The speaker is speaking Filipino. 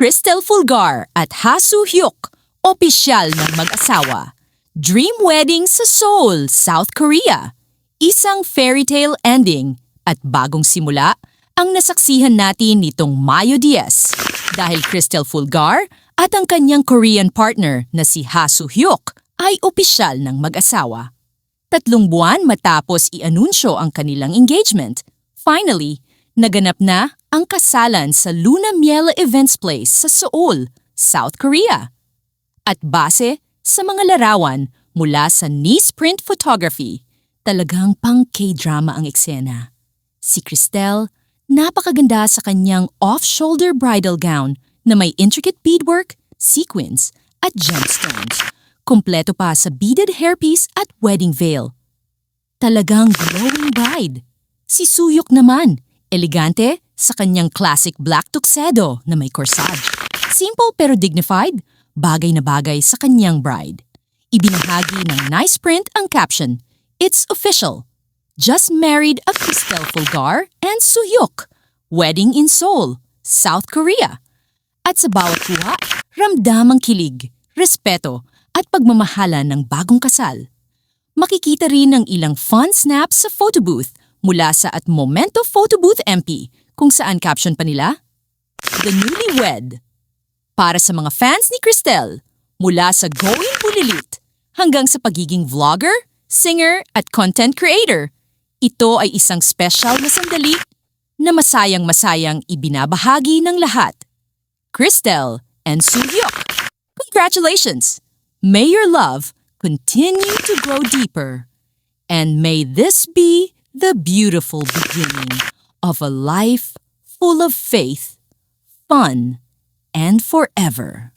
Cristel Fulgar at Ha Soo Hyuk, opisyal ng mag-asawa. Dream wedding sa Seoul, South Korea. Isang fairy tale ending at bagong simula ang nasaksihan natin nitong Mayo 10 dahil Cristel Fulgar at ang kanyang Korean partner na si Ha Soo Hyuk ay opisyal ng mag-asawa. 3 buwan matapos i-anunsyo ang kanilang engagement, finally, naganap na ang kasalan sa Luna Miel Events Place sa Seoul, South Korea. At base sa mga larawan mula sa Nice Print Photography, talagang pang K-drama ang eksena. Si Cristel, napakaganda sa kanyang off-shoulder bridal gown na may intricate beadwork, sequins at gemstones. Kompleto pa sa beaded hairpiece at wedding veil. Talagang glowing bride. Si Soohyuk naman, elegante sa kanyang classic black tuxedo na may corsage. Simple pero dignified, bagay na bagay sa kanyang bride. Ibinahagi ng Nice Print ang caption, "It's official. Just married a Cristel Fulgar and Soohyuk. Wedding in Seoul, South Korea." At sa bawat kuha, ramdam ang kilig, respeto at pagmamahalan ng bagong kasal. Makikita rin ang ilang fun snaps sa photo booth mula sa At Momento Photo Booth MP kung saan caption pa nila, "The Newlywed." Para sa mga fans ni Cristel, mula sa going bulilit hanggang sa pagiging vlogger, singer at content creator, ito ay isang special na sandali na masayang-masayang ibinabahagi ng lahat. Cristel and Soohyuk, congratulations! May your love continue to grow deeper. And may this be the beautiful beginning of a life full of faith, fun, and forever.